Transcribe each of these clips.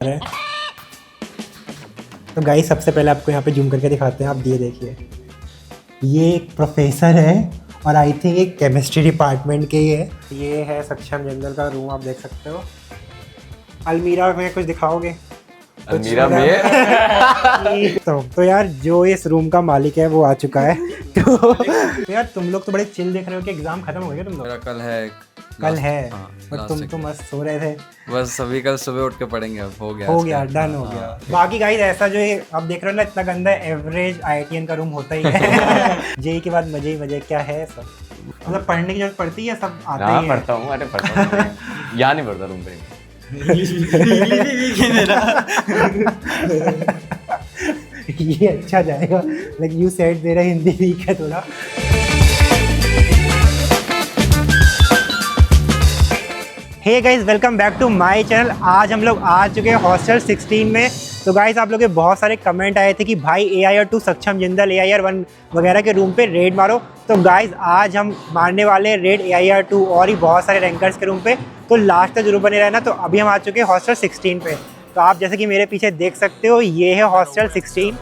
तो गाइस सबसे पहले आपको यहाँ पे जूम करके दिखाते हैं। आप ये देखिए, ये एक प्रोफेसर है और आई थिंक एक केमिस्ट्री डिपार्टमेंट के ही है। ये है सक्षम जिंदल का रूम, आप देख सकते हो। अलमीरा में कुछ दिखाओगे? अलमीरा में तो यार जो इस रूम का मालिक है वो आ चुका है। तो यार तुम लोग तो बड़े चिल देख रहे हो कि एग्जाम खत्म हो गया तुम लोग? मेरा कल है बट तुम तो मस्त सो रहे थे। बस सभी कल सुबह उठ के पढ़ेंगे। अब हो गया डन हो गया। बाकी गाइस ऐसा जो है आप देख रहे हो ना, इतना गंदा एवरेज आईआईटीएन का रूम होता ही है। जेई के बाद मजे ही मजे। क्या है सब, मतलब पढ़ने की जरूरत पड़ती है? सब आते ही पढ़ता हूँ। अरे पढ़ता हूँ। यहाँ नहीं पढ़ता रूम पे। ये अच्छा जाएगा। लाइक यू सेड मेरा हिंदी वीक है थोड़ा। Hey guys, welcome back to my channel. आज हम लोग आ चुके हैं हॉस्टल 16 में। तो गाइस आप लोग के बहुत सारे कमेंट आए थे कि भाई AIR2 सक्षम जिंदल AIR1 वगैरह के रूम पे रेड मारो। तो गाइस आज हम मारने वाले हैं रेड AIR2 और ही बहुत सारे रैंकर्स के रूम पे। तो लास्ट तक जरूर बने रहना। तो अभी हम आ चुके हैं हॉस्टल 16 पे। तो आप जैसे कि मेरे पीछे देख सकते हो, ये है हॉस्टल 16।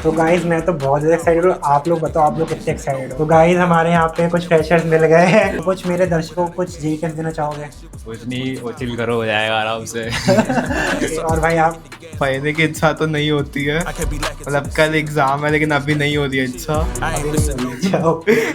तो गाइज मैं तो बहुत ज़्यादा एक्साइटेड हूँ। आप लोग बताओ, आप लोग कितने एक्साइटेड हो? तो गाइज हमारे यहाँ पे कुछ फ्रेशर्स मिल गए हैं। तो कुछ मेरे दर्शकों को कुछ जी टिप्स देना चाहोगे? कुछ नहीं, वो चिल करो, हो जाएगा आराम से। और भाई आप? फायदे की इच्छा तो नहीं होती है, मतलब कल एग्जाम है लेकिन अभी नहीं हो रही है इच्छा।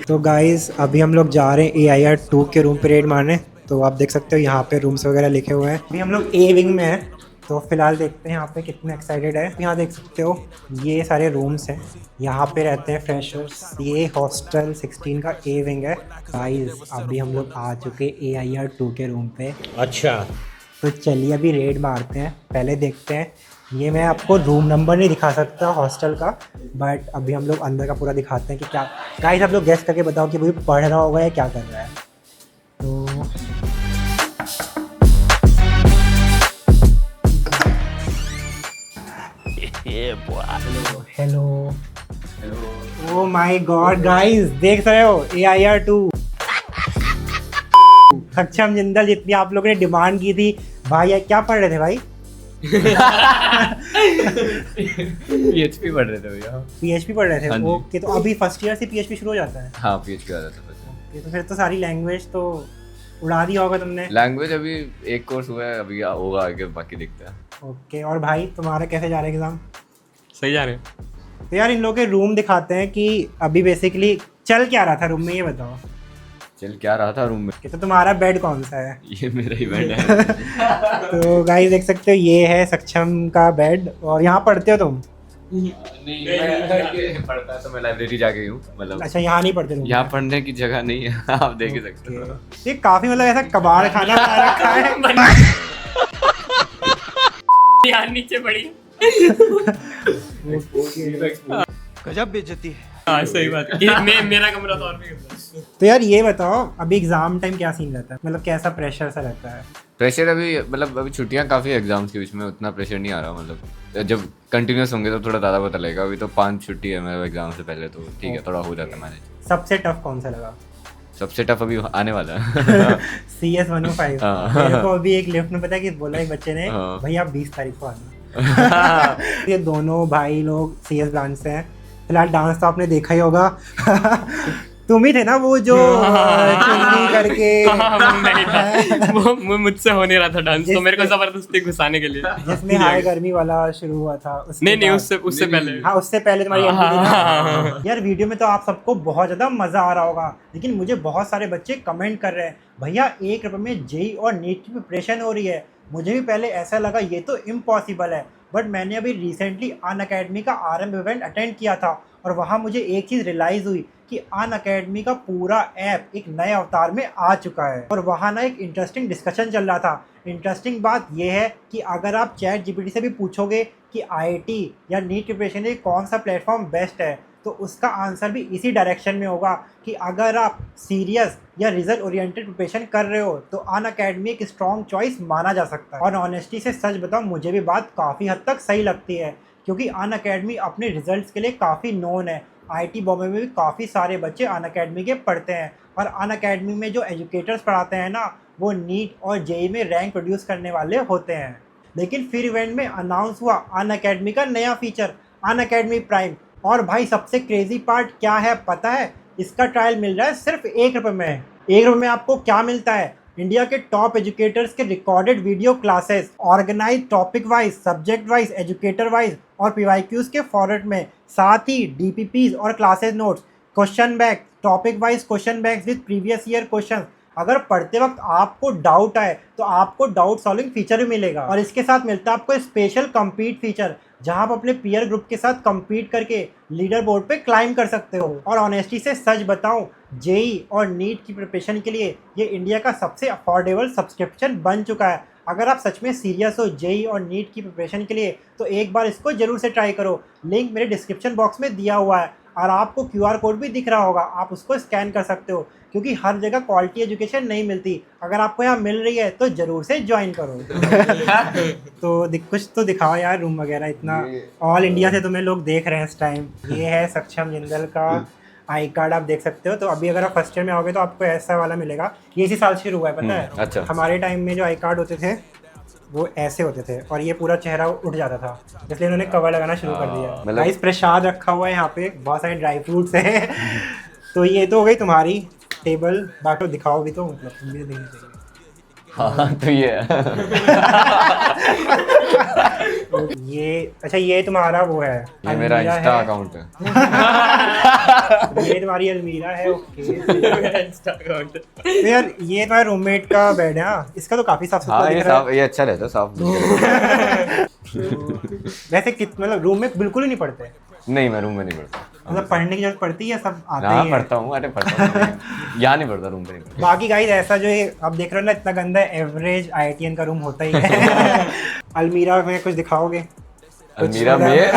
तो गाइज अभी हम लोग जा रहे हैं AIR2 के रूम पे रेड मारने। तो आप देख सकते हो यहाँ पे रूम्स वगैरह लिखे हुए हैं। अभी हम लोग A विंग में हैं। तो फिलहाल देखते हैं यहाँ पे कितने एक्साइटेड है। यहाँ देख सकते हो ये सारे रूम्स हैं, यहाँ पे रहते हैं फ्रेशर्स। ये हॉस्टल 16 का A विंग है। गाइस अभी हम लोग आ चुके AIR2 के रूम पे। अच्छा, तो चलिए अभी रेड मारते हैं। पहले देखते हैं, ये मैं आपको रूम नंबर नहीं दिखा सकता हॉस्टल का, बट अभी हम लोग अंदर का पूरा दिखाते हैं कि क्या। गाइस आप लोग गेस करके बताओ कि भाई पढ़ रहा होगा या क्या कर रहा है। तो hello oh my God guys, देख रहे हो AIR2 सक्षम जिंदल, जितनी आप लोगों ने डिमांड की थी। भाई क्या पढ़ रहे थे भाई? PHP पढ़ रहे थे भैया। PHP पढ़ रहे थे? ओके, तो अभी फर्स्ट ईयर से PHP शुरू हो जाता है? हाँ, PHP आ जाता है। तो फिर तो सारी लैंग्वेज तो उड़ा दिया होगा तुमने। लैंग्वेज अभी एक कोर्स हुआ है, अभी होगा आगे, बाकी देखते हैं। ओके, और भाई तुम्हारा कैसे जा रहा है एग्जाम? सही जा रहे हैं। तो यार इन लोगों के रूम दिखाते हैं कि अभी बेसिकली चल क्या रहा था रूम में, ये बताओ। चल क्या रहा था रूम में? कि तो तुम्हारा बेड कौन सा है? ये मेरा ही बेड है। तो गाइस देख सकते हो ये है सक्षम का बेड। और यहाँ पढ़ते हो तुम? नहीं पढ़ता है तो मैं लाइब्रेरी जाके हूँ, मतलब। अच्छा, यहाँ नहीं पढ़ते तुम? यहाँ पढ़ने की जगह नहीं है। आप देख ही सकते हो। ये काफी मतलब ऐसा कबाड़ खाना बना रखा है। यहाँ नीचे पड़ी। गजब बेइज्जती है। हाँ सही बात है। मेरा कमरा तो और भी गंदा है। तो यार ये बताओ, अभी एग्जाम टाइम क्या सीन रहता है, मतलब कैसा प्रेशर सा रहता है? प्रेशर अभी मतलब अभी छुट्टियां काफ़ी एग्जाम्स के बीच में, उतना प्रेशर नहीं आ रहा। मतलब जब कंटिन्यूस होंगे तो थोड़ा ज़्यादा पता लगेगा। अभी तो 5 छुट्टी है मेरे एग्जाम से पहले, तो ठीक है, थोड़ा हो जाता है मैनेज। सबसे टफ कौन सा लगा? सबसे टफ अभी आने वाला है। CS 105। मेरे को अभी एक लिफ्ट में पता है कि बोला एक बच्चे ने, भाई आप 20 तारीख को आना। ये दोनों भाई लोग CS ब्रांच से हैं। फिलहाल डांस तो आपने देखा ही होगा। तुम ही थे ना वो जो चुन्नी करके? वो मुझसे हो नहीं रहा था डांस, तो मेरे को जबरदस्ती घुसाने के लिए। जिसमें हाय गर्मी वाला शुरू हुआ था। नहीं, उससे पहले। हाँ, उससे पहले तुम्हारी एंट्री थी ना। यार वीडियो में तो आप सबको बहुत ज्यादा मजा आ रहा होगा, लेकिन मुझे बहुत सारे बच्चे कमेंट कर रहे हैं, भैया 1 रुपये में जेई और नीट की प्रिपरेशन हो रही है। मुझे भी पहले ऐसा लगा ये तो इम्पॉसिबल है, बट मैंने अभी रिसेंटली अनअकैडमी का RM इवेंट अटेंड किया था और वहाँ मुझे एक चीज़ रियलाइज़ हुई कि अनअकैडमी का पूरा ऐप एक नए अवतार में आ चुका है। और वहाँ ना एक इंटरेस्टिंग डिस्कशन चल रहा था। इंटरेस्टिंग बात यह है कि अगर आप ChatGPT से भी पूछोगे कि IIT या नीट प्रिपरेशन के लिए कौन सा प्लेटफॉर्म बेस्ट है, तो उसका आंसर भी इसी डायरेक्शन में होगा कि अगर आप सीरियस या रिजल्ट ओरिएंटेड प्रिपरेशन कर रहे हो तो अनअकैडमी एक स्ट्रॉन्ग चॉइस माना जा सकता है। और ऑनेस्टी से सच बताऊं, मुझे भी बात काफ़ी हद तक सही लगती है, क्योंकि अनअकैडमी अपने रिजल्ट्स के लिए काफ़ी नोन है। IIT बॉम्बे में भी काफ़ी सारे बच्चे अनअकैडमी के पढ़ते हैं। और अनअकैडमी में जो एजुकेटर्स पढ़ाते हैं ना, वो नीट और जेई में रैंक प्रोड्यूस करने वाले होते हैं। लेकिन फिर इवेंट में अनाउंस हुआ अनअकैडमी का नया फीचर, अनअकैडमी प्राइम। और भाई सबसे क्रेजी पार्ट क्या है पता है? इसका ट्रायल मिल रहा है सिर्फ ₹1 में। ₹1 में आपको क्या मिलता है? इंडिया के टॉप एजुकेटर्स के recorded video classes, organise topic wise, subject wise, educator wise और PYQs के फॉर्मेट में, साथ ही DPPs और classes notes, question bank, topic wise question banks with previous year question. अगर पढ़ते वक्त आपको डाउट आए तो आपको डाउट सॉल्विंग फीचर भी मिलेगा। और इसके साथ मिलता है आपको स्पेशल कम्पीट फीचर, जहां आप अपने पीयर ग्रुप के साथ कम्पीट करके लीडर बोर्ड पे क्लाइम कर सकते हो। और ऑनेस्टी से सच बताऊं, जेई और नीट की प्रिपरेशन के लिए ये इंडिया का सबसे अफोर्डेबल सब्सक्रिप्शन बन चुका है। अगर आप सच में सीरियस हो जेई और नीट की प्रिपरेशन के लिए तो एक बार इसको जरूर से ट्राई करो। लिंक मेरे डिस्क्रिप्शन बॉक्स में दिया हुआ है और आपको QR कोड भी दिख रहा होगा, आप उसको स्कैन कर सकते हो, क्योंकि हर जगह क्वालिटी एजुकेशन नहीं मिलती। अगर आपको यहाँ मिल रही है तो ज़रूर से ज्वाइन करो। तो कुछ तो दिखाओ यार, रूम वगैरह इतना ऑल इंडिया से तुम्हें लोग देख रहे हैं इस टाइम। ये है सक्षम जिंदल का आई कार्ड, आप देख सकते हो। तो अभी अगर आप फर्स्ट ईयर में आओगे तो आपको ऐसा वाला मिलेगा। ये इसी साल शुरू हुआ है, पता है? अच्छा। हमारे टाइम में जो आई कार्ड होते थे वो ऐसे होते थे और ये पूरा चेहरा उठ जाता था, इसलिए उन्होंने कवर लगाना शुरू कर दिया। मतलब- गाइस प्रसाद रखा हुआ है यहाँ पे, बहुत सारे ड्राई फ्रूट्स हैं। तो ये तो हो गई तुम्हारी टेबल, बाकी दिखाओ भी तो, मतलब तुम भी तो देखनी चाहिए। हाँ तो ये है। ये अच्छा, ये तुम्हारा वो है, ये मेरा अलमीरा इंस्टा है। अकाउंट है। ये तुम्हारी अलमीरा है, ओके। Instagram। तो यार ये तुम्हारे रूममेट का बेड है, हाँ? इसका तो काफी साफ सुथरा हाँ ये दिख रहा साफ, ये अच्छा रहता है साफ। है। वैसे मतलब रूम में बिल्कुल ही नहीं पढ़ते? नहीं मैं रूम में नहीं पढ़ता। मतलब पढ़ने की जरूरत पड़ती है, सब आते हाँ ही हैं? पढ़ता हूँ, अरे पढ़ता हूँ। यहाँ नहीं पढ़ता, रूम पे नहीं पढ़ता। बाकी गाइस ऐसा जो है आप देख रहे हो ना, इतना गंदा एवरेज IITian का रूम होता ही है। अलमीरा में कुछ दिखाओगे? अलमीरा में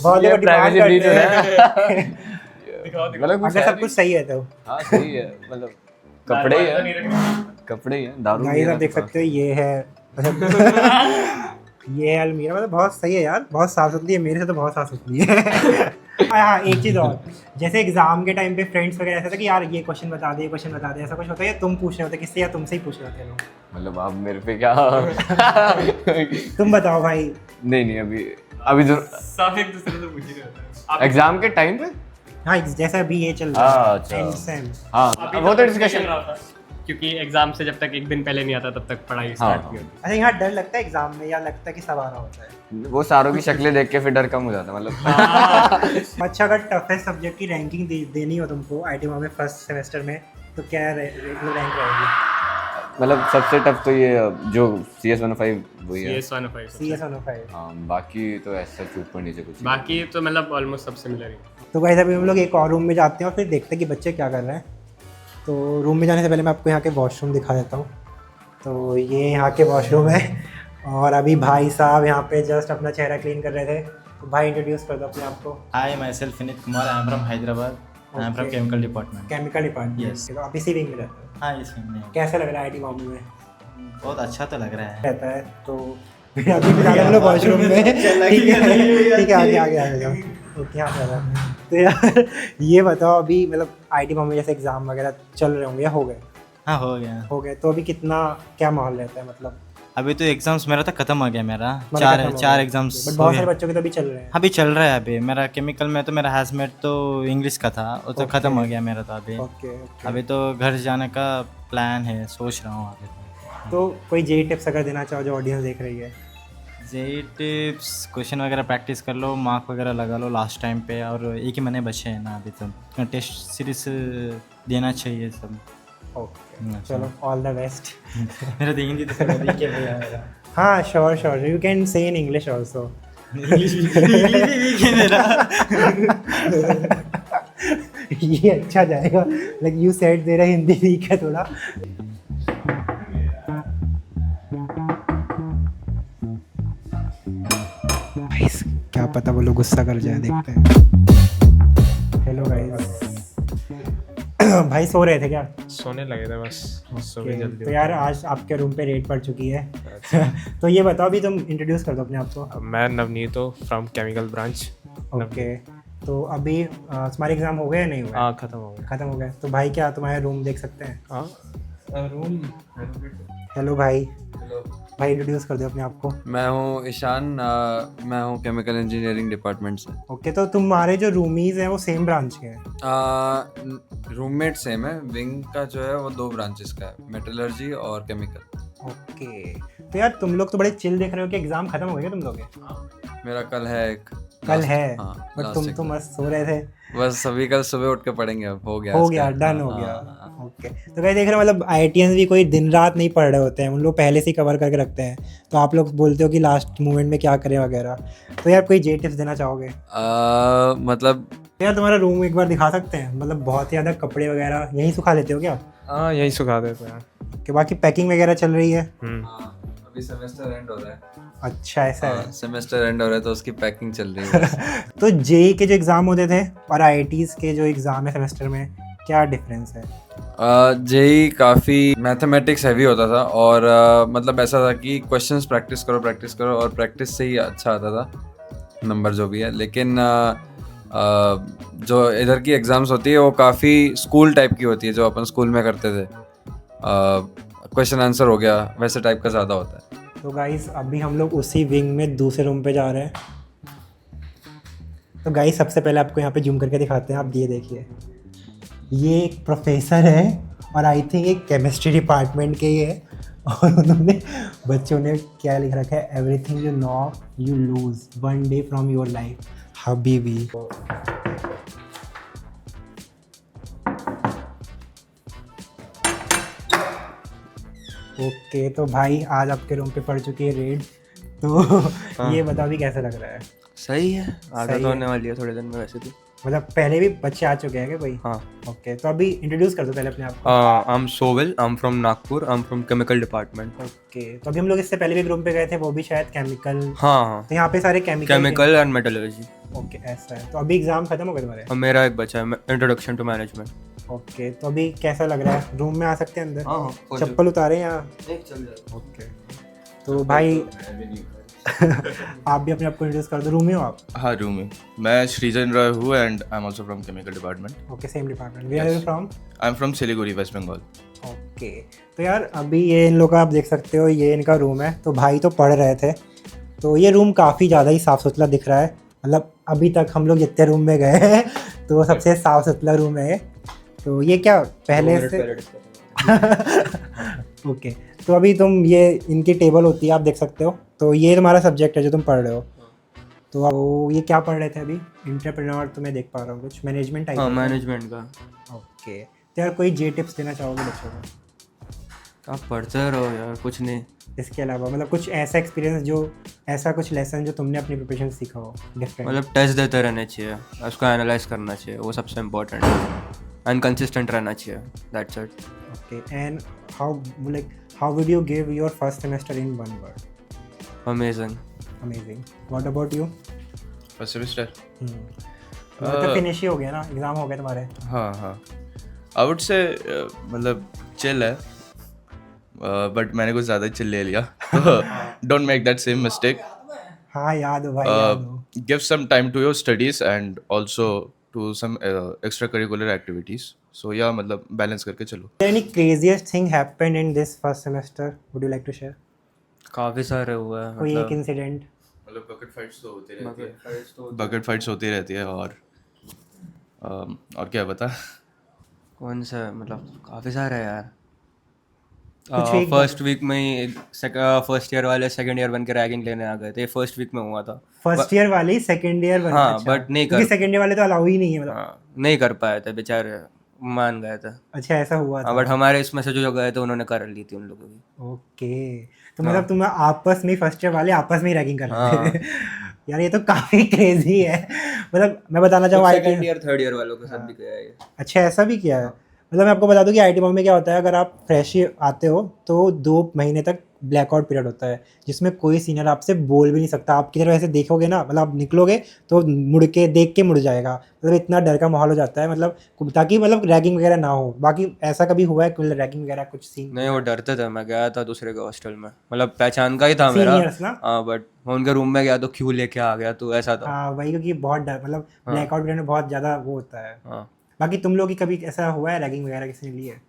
बहुत ये लोग डिमांड privacy breach करते है। हैं। मतलब कुछ अगर है सब कुछ सही है तो हाँ सही है, मतलब कपड़े ही है, कपड़े ही है, दारू भी गाइस है आप देख ना। सकते हो ये है। ये अलमीरा मतलब बहुत सही है यार, बहुत साफ सुथरी है, मेरे से तो बहुत साफ सुथरी है। हाँ एक चीज़ और, जैसे एग्जाम के टाइम पे फ्रेंड्स वगैरह ऐसा था कि यार ये क्वेश्चन बता दे, ये क्वेश्चन बता दे, ऐसा कुछ होता है या तुम पूछ रहे होते किससे, या तुमसे ही पूछ रहे होते लोग? मतलब आप मेरे पे क्या। तुम बताओ भाई। नहीं अभी जो सब एक दूसरे से पूछ ही रहे होते हैं। आप- एग्जाम के टाइम पे हाँ जैसा अभी ये चल रहा है अच्छा। 10th sem। हाँ अभी वो तक तो नहीं डिस्कशन। चल रहा था, क्योंकि एग्जाम से जब तक एक दिन पहले नहीं आता तब तक पढ़ाई स्टार्ट हाँ। की होती अच्छा यहाँ डर लगता है एग्जाम में या लगता है कि सब आ रहा होता है? वो सारों की शक्लें देख के फिर डर कम हो जाता है, मतलब। अच्छा अगर टफेस्ट सब्जेक्ट की रैंकिंग देनी हो तुमको IIT में फर्स्ट सेमेस्टर में तो क्या रैंक रहेगी? मतलब सबसे टफ तो ये जो CS105 वही है। CS105 CS105। हाँ बाकी तो ऐसा ऊपर नीचे कुछ नहीं। बाकी तो मतलब ऑलमोस्ट सब सिमिलर ही। तो गाइस अभी हम लोग एक और रूम में जाते हैं और फिर देखते हैं कि बच्चे क्या कर रहे हैं। तो रूम में जाने से पहले मैं आपको यहाँ के वॉशरूम दिखा देता हूँ। तो ये यहाँ के वॉशरूम है और अभी भाई साहब यहाँ पे जस्ट अपना चेहरा क्लीन कर रहे थे। तो भाई इंट्रोड्यूस कर दो अपने आप को। Hi, myself Vinit Kumar. I am from Hyderabad. I am from Okay. chemical department. Chemical department. Yes. तो आप इसी विंग में रहते हो? हाँ इस में कैसा लग रहा है IIT बॉम्बे में बहुत अच्छा तो लग रहा है। रहता है? तो अभी फिलहाल हम लोग वॉशरूम में। ठीक है आगे जाओ। ओके हाँ चला। तो यार ये बताओ अभी मतलब IIT बॉम्बे में जैसे एग्जाम वगैरह चल रहे होंगे या हो गए? हाँ हो गया। हो गए तो अभी कितना क्या माहौल रहता है मतलब? अभी तो एग्जाम्स मेरा तो खत्म हो गया मेरा। मतलब खत्म हो चार गया। एग्जाम्स बट बहुत सारे बच्चों के तो अभी चल रहे हैं। अभी चल रहा है। अभी मेरा केमिकल में तो मेरा हैजमेट तो इंग्लिश का था, वो तो Okay. खत्म हो गया मेरा तो अभी। ओके अभी तो घर जाने का प्लान है, सोच रहा हूँ अभी तो कोई जेई टिप्स अगर देना चाहो जो ऑडियंस देख रही है? जेई टिप्स, क्वेश्चन वगैरह प्रैक्टिस कर लो, मार्क वगैरह लगा लो लास्ट टाइम पे, और एक ही महीने बचे हैं ना अभी तो टेस्ट सीरीज देना चाहिए सब। ओके चलो ऑल द बेस्ट। मेरा तो हिंदी तो थोड़ा weak है भैया मेरा। हाँ sure you can say in English also. ये अच्छा जाएगा, लाइक यू सेड दे रहा हिंदी वीक है थोड़ा। गाइस क्या पता वो लोग गुस्सा कर जाए, देखते हैं। Hello guys. भाई सो रहे थे क्या? सोने लगे थे बस, सो Okay, भी जल्दी तो यार आज आपके रूम पे रेड पड़ चुकी है। तो ये बताओ अभी तुम इंट्रोड्यूस कर दो अपने आप को। मैं नवनीत हूँ फ्रॉम केमिकल ब्रांच। ओके तो अभी तुम्हारे एग्ज़ाम हो गए या नहीं हुए? हाँ खत्म हो गया। ख़त्म हो गए। तो भाई क्या तुम्हारे रूम देख सकते हैं? हाँ रूम। हेलो भाई। भाई इंट्रोड्यूस कर दो अपने आप को। मैं हूँ ईशान, मैं हूँ केमिकल इंजीनियरिंग डिपार्टमेंट से। ओके, तो तुम्हारे जो रूमीज हैं वो सेम ब्रांच के हैं? रूममेट सेम है, विंग का जो है वो 2 ब्रांचेस का है, मेटलर्जी और केमिकल। ओके, तो यार तुम लोग तो बड़े चिल देख रहे हो कि एग्ज़ाम ख़त्म हो गया तुम लोग के? मेरा कल है एक। कल है? हाँ, बट last तुम तो exam। मस्त सो रहे थे। बस सभी कल सुबह उठ के पढ़ेंगे, अब हो गया। हो आज गया, का। डन हो हाँ, गया। हाँ। ओके, तो कहीं देख रहे हो मतलब IITians भी कोई दिन रात नहीं पढ़ रहे होते हैं, उन लोग पहले से ही कवर करके रखते हैं। तो आप लोग बोलते हो कि लास्ट मोमेंट में क्या करें वगैरह, तो यार कोई जे टिप्स देना चाहोगे? मतलब तो यार तुम्हारा रूम एक बार दिखा सकते हैं? मतलब बहुत ही ज़्यादा कपड़े वगैरह यहीं सुखा लेते हो क्या? हाँ यही सुखा देते हैं। कि बाकी पैकिंग वगैरह चल रही है? अभी सेमेस्टर एंड हो रहा है। अच्छा, ऐसा है। सेमेस्टर एंड हो रहा है तो उसकी पैकिंग चल रही है बस। तो जेई के जो एग्ज़ाम होते थे और IITs के जो एग्ज़ाम है सेमेस्टर में, क्या डिफरेंस है? जेई काफ़ी मैथमेटिक्स हैवी होता था और मतलब ऐसा था कि क्वेश्चंस प्रैक्टिस करो और प्रैक्टिस से ही अच्छा आता था नंबर जो भी है। लेकिन जो इधर की एग्ज़ाम्स होती है वो काफ़ी स्कूल टाइप की होती है, जो अपन स्कूल में करते थे। क्वेश्चन आंसर हो गया वैसे टाइप का ज़्यादा होता है। तो गाइस अभी हम लोग उसी विंग में दूसरे रूम पे जा रहे हैं। तो गाइस सबसे पहले आपको यहाँ पे जूम करके दिखाते हैं, आप ये देखिए, ये एक प्रोफेसर है और आई थिंक एक केमिस्ट्री डिपार्टमेंट के ही है। और उन्होंने बच्चों ने क्या लिख रखा है, everything you know you lose one day from your life Habibi. Okay, तो भाई आज आपके रूम पे पड़ चुकी है रेड, तो ये बता भी कैसा लग रहा है? सही है, आदत सही है। होने वाली है थोड़े दिन में वैसे भी। मतलब पहले भी बच्चे आ चुके हैं क्या कोई? हाँ। ओके, तो अभी इंट्रोड्यूस कर दो पहले अपने आप को। I am shovel, I am from Nagpur, I am from chemical department. Okay, तो अभी हम लोग इससे पहले भी एक रूम पे गए थे, वो भी शायद केमिकल। हाँ हाँ, तो यहाँ पे सारे केमिकल एंड मेटलर्जी। ओके, ऐसा है। तो अभी एग्जाम खत्म हो गए तुम्हारे? और मेरा एक बचा है इंट्रोडक्शन टू मैनेजमेंट। ओके, तो अभी कैसा लग रहा है? रूम में आ सकते हैं अंदर? हाँ, चप्पल उतारे या? चल जाएगा। ओके, तो भाई आप भी अपने आप को इंट्रोड्यूस कर दो। रूम में हो आप? हाँ रूम में। मैं श्रीजन रॉय हूँ and I am also from chemical department. Okay, same department. Where are you from? I am from Siliguri, West Bengal. Okay, तो यार अभी ये इन लोग का आप देख सकते हो, ये इनका रूम है। तो भाई तो पढ़ रहे थे, तो ये रूम काफ़ी ज़्यादा ही साफ़ सुथरा दिख रहा है। मतलब अभी तक हम लोग जितने रूम में गए हैं तो वो सबसे साफ़ सुथरा रूम है ये। तो ये क्या पहले से ओके, तो अभी तुम ये इनकी टेबल होती है, आप देख सकते हो। तो ये तुम्हारा सब्जेक्ट है जो तुम पढ़ रहे हो। तो आप ये क्या पढ़ रहे थे अभी? एंटरप्रेन्योर तो मैं देख पा रहा हूँ, कुछ मैनेजमेंट टाइप। हाँ, मैनेजमेंट का। ओके, तो यार कोई जे टिप्स देना चाहोगे बच्चों को? आप पढ़ते रहो यार, कुछ नहीं। इसके अलावा मतलब कुछ ऐसा एक्सपीरियंस, जो ऐसा कुछ लेसन जो तुमने अपनी प्रिपरेशन सीखा हो डिफरेंट? मतलब टेस्ट देते रहने चाहिए, उसको एनालाइज करना चाहिए, वो सबसे इम्पोर्टेंट है। एंड कंसिस्टेंट रहना चाहिए, that's it. Okay, and how would you give your first semester in one word? Amazing. Amazing. What about you? First semester. मतलब फिनिश ही हो गया ना, एग्जाम हो गए तुम्हारे? हाँ आई वुड से मतलब चिल है, बट मैंने कुछ ज़्यादा चिल ले लिया। Don't make that same mistake. हाँ याद हो भाई, याद हो। Give some time to your studies and also to some extracurricular activities. So या मतलब बैलेंस करके चलो। Any craziest thing happened in this first semester? Would you like to share? काफ़ी सारे हुआ है, कोई एक इंसिडेंट? मतलब बकेट फाइट्स तो होती रहती है। बकेट फाइट्स होती रहती है और क्या बता। कौन सा, मतलब काफ़ी सारे यार। कुछ एक फर्स्ट वीक में ही फर्स्ट ईयर वाले सेकंड ईयर बन के रैगिंग लेने आ गए थे। फर्स्ट वीक में हुआ था। फर्स्ट ईयर वाले ही सेकंड ईयर बने? हाँ, अच्छा, but नहीं क्योंकि कर- सेकंड ईयर वाले तो अलाउ ही नहीं है मतलब। हाँ, नहीं कर पाए थे बेचारे, मान गए थे। अच्छा, ऐसा हुआ था। हाँ, बट हमारे इसमें से जो गए थे उन्होंने कर ली थी उन लोगों की। ओके, तो मतलब तुम आपस में फर्स्ट ईयर वाले आपस में ही रैगिंग कर रहे थे? यार ये तो काफी क्रेजी है। मतलब मैं बताना चाहूँ सेकंड ईयर थर्ड ईयर वालों के साथ भी गया है ये। अच्छा, ऐसा भी किया है? मतलब मैं आपको बता दूं कि IIT बॉम्बे में क्या होता है, अगर आप फ्रेश ही आते हो तो 2 महीने तक ब्लैकआउट पीरियड होता है जिसमें कोई सीनियर आपसे बोल भी नहीं सकता। आप किधर ऐसे देखोगे ना, मतलब आप निकलोगे तो मुड़ के देख के मुड़ जाएगा, मतलब इतना डर का माहौल हो जाता है, मतलब ताकि मतलब रैगिंग वगैरह ना हो। बाकी ऐसा कभी हुआ है कोई रैगिंग वगैरह कुछ सीन? नहीं, वो डरते थे। मैं गया था दूसरे के हॉस्टल में, मतलब पहचान का ही था मेरा। Seniors ना? हाँ, बट मैं उनके रूम में गया तो क्यों लेके आ गया, तो ऐसा था। हाँ वही, क्योंकि बहुत डर, मतलब ब्लैकआउट पीरियड में बहुत ज़्यादा वो होता है। हाँ, बाकी तुम लोग की कभी ऐसा हुआ है रैगिंग वगैरह किसी ने ली है?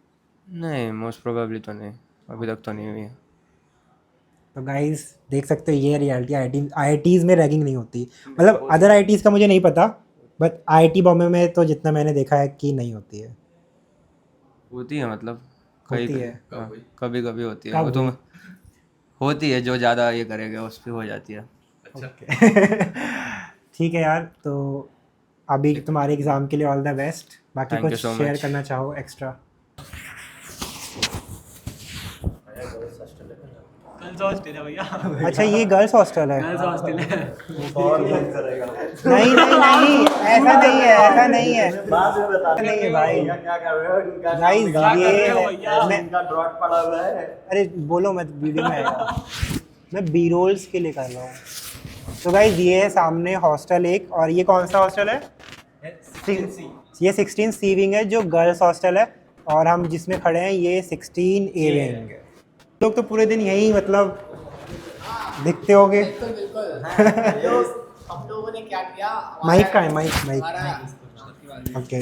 नहीं, मोस्ट प्रोबेबली तो नहीं, अभी तक तो नहीं हुई है। तो गाइस देख सकते हो ये रियलिटी, IITs में रैगिंग नहीं होती। मतलब अदर IITs का मुझे नहीं पता, बट IIT बॉम्बे में तो जितना मैंने देखा है कि नहीं होती है। होती है, मतलब होती है? कभी कभी होती है। कब वो तो होती है, जो ज़्यादा ये करेगा उस पर हो जाती है। ठीक है यार, तो अभी तुम्हारे एग्ज़ाम के लिए ऑल द बेस्ट। बाकी Thank you कुछ so शेयर much. करना चाहो एक्स्ट्रा? अच्छा ये गर्ल्स हॉस्टल है? नहीं नहीं नहीं, ऐसा नहीं है, ऐसा नहीं है, नहीं है भाई। गाइस ये अरे बोलो मत, वीडियो में आएगा, मैं बी रोल्स के लिए कर रहा हूँ। तो गाइस ये है सामने हॉस्टल एक, और ये कौन सा हॉस्टल है? ये 16C विंग है जो गर्ल्स हॉस्टल है, और हम जिसमें खड़े हैं ये 16A विंग है। लोग तो पूरे दिन यही मतलब दिखते होगे। हम लोगों ने क्या किया, माइक का है, माइक ओके।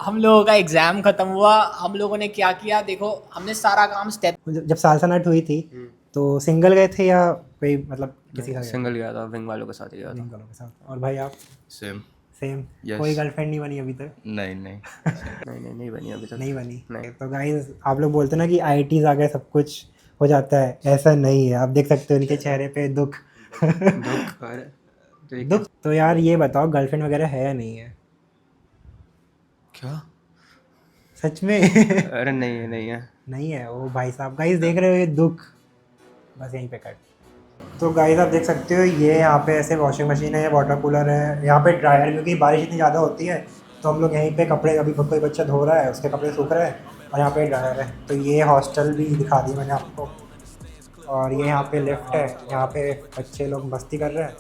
हम लोगों का एग्जाम खत्म हुआ, हम लोगों ने क्या किया देखो, हमने सारा काम स्टेप। जब सालसा नाइट हुई थी तो सिंगल गए थे या कोई मतलब किसी का? सिंगल गया था, विंग वालों के साथ ही गया था। विंग वालों के साथ। और भाई आप? सेम। सेम? Yes. कोई गर्लफ्रेंड नहीं बनी अभी तक? नहीं नहीं नहीं बनी अभी तक। नहीं बनी? नहीं। तो गाइस आप लोग बोलते ना कि IITs आ गए सब कुछ हो जाता है, ऐसा नहीं है। आप देख सकते हो इनके चेहरे पे दुख। दुख। तो यार ये बताओ गर्लफ्रेंड वगैरह है या नहीं है? क्या? सच में? अरे नहीं है, नहीं है। नहीं है? ओ भाई साहब, गाइस देख रहे हो ये दुख। बस यहीं पे कट। तो गाइस आप देख सकते हो ये यहाँ पे ऐसे वॉशिंग मशीन है, वाटर कूलर है, यहाँ पे ड्रायर, क्योंकि बारिश इतनी ज़्यादा होती है तो हम लोग यहीं पे कपड़े, अभी कोई बच्चा धो रहा है उसके कपड़े सूख रहे हैं, और यहाँ पे ड्रायर है। तो ये हॉस्टल भी दिखा दी मैंने आपको, और ये यहाँ पे लिफ्ट है, यहाँ पे बच्चे लोग मस्ती कर रहे हैं।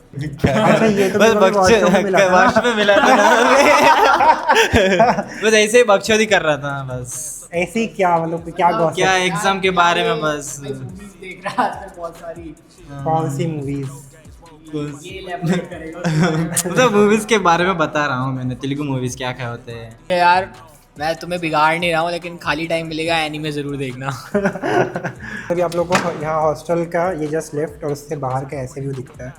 अच्छा ये तो बस washroom में मिला था। वॉशरूम में मिला था ना। बस ऐसे ही बकचोदी कर रहा था बस। ऐसी क्या मतलब क्या gossip? क्या एग्जाम के बारे में बस। देख रहा है आजकल बहुत सारी, कौन सी मूवीज? ये elaborate करेगा। मतलब मूवीज के बारे में बता रहा हूँ मैंने, तेलुगु मूवीज क्या क्या होते हैं। यार मैं तुम्हें बिगाड़ नहीं रहा हूँ, लेकिन खाली टाइम मिलेगा एनीमे ज़रूर देखना। अभी आप लोगों को यहाँ हॉस्टल का ये जस्ट लेफ्ट और उससे बाहर का ऐसे व्यू दिखता है।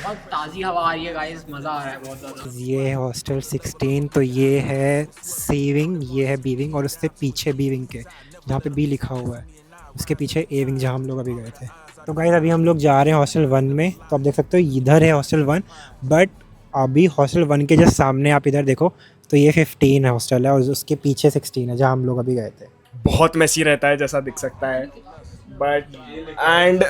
बहुत ताज़ी हवा आ रही है गाइस, मज़ा आ रहा है बहुत ज़्यादा। ये है हॉस्टल 16। तो ये है C विंग, ये है B विंग, और उससे पीछे B विंग के जहाँ पे B लिखा हुआ है उसके पीछे A विंग जहाँ हम लोग अभी गए थे। तो गाइस अभी हम लोग जा रहे हैं हॉस्टल 1 में। तो आप देख सकते हो इधर है हॉस्टल 1, बट अभी हॉस्टल 1 के जस्ट सामने आप इधर देखो तो ये 15 है हॉस्टल है, और उसके पीछे 16 है जहाँ हम लोग अभी गए थे। बहुत मैसी रहता है जैसा दिख सकता है, बट एंड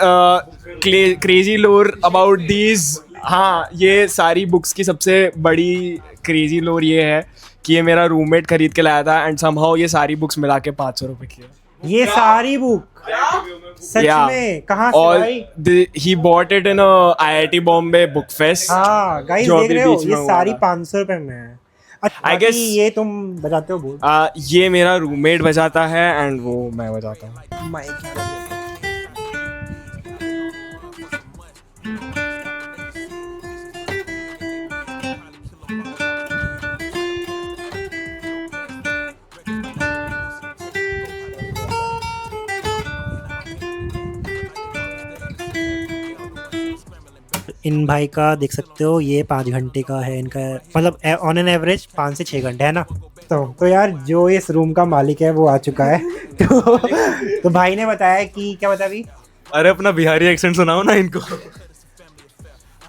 क्रेजी लोर अबाउट दीज। हाँ, ये सारी बुक्स की सबसे बड़ी क्रेजी लोर ये है कि ये मेरा रूममेट खरीद के लाया था, एंड समहाउ ये सारी बुक्स मिला के 500 रुपये की है। ये सारी बुक सच Yeah. में? कहाँ से और भाई? he bought it in a IIT Bombay book fest. हाँ गाइस जो देख अभी रहे हो बीच में ये हुआ सारी था। 500 रुपए में है। अच्छा I guess- ये तुम बजाते हो बोल? ये मेरा रूममेट बजाता है एंड वो मैं बजाता हूँ। इन भाई का देख सकते हो ये 5 घंटे का है इनका, मतलब ऑन एन एवरेज 5 से 6 घंटे है ना। तो यार जो इस रूम का मालिक है वो आ चुका है। तो भाई ने बताया कि क्या बता अभी? अरे अपना बिहारी एक्सेंट सुनाओ ना इनको।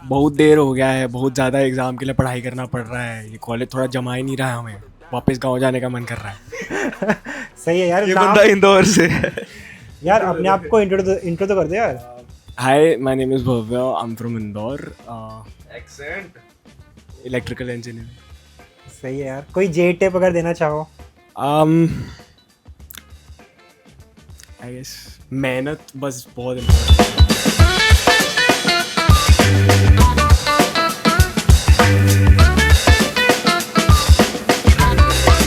बहुत देर हो गया है, बहुत ज़्यादा एग्जाम के लिए पढ़ाई करना पड़ रहा है, ये कॉलेज थोड़ा जमा ही नहीं रहा है, हमें वापस गांव जाने का मन कर रहा है। सही है यार। ये बंदा इंदौर से है। यार अपने आप को इंट्रो तो कर दे यार। Hi, my name is Bhavya, I am from Indore. Accent electrical engineer. सही है यार। कोई जे टेप अगर देना चाहो? आई गेस मेहनत बस बहुत important है।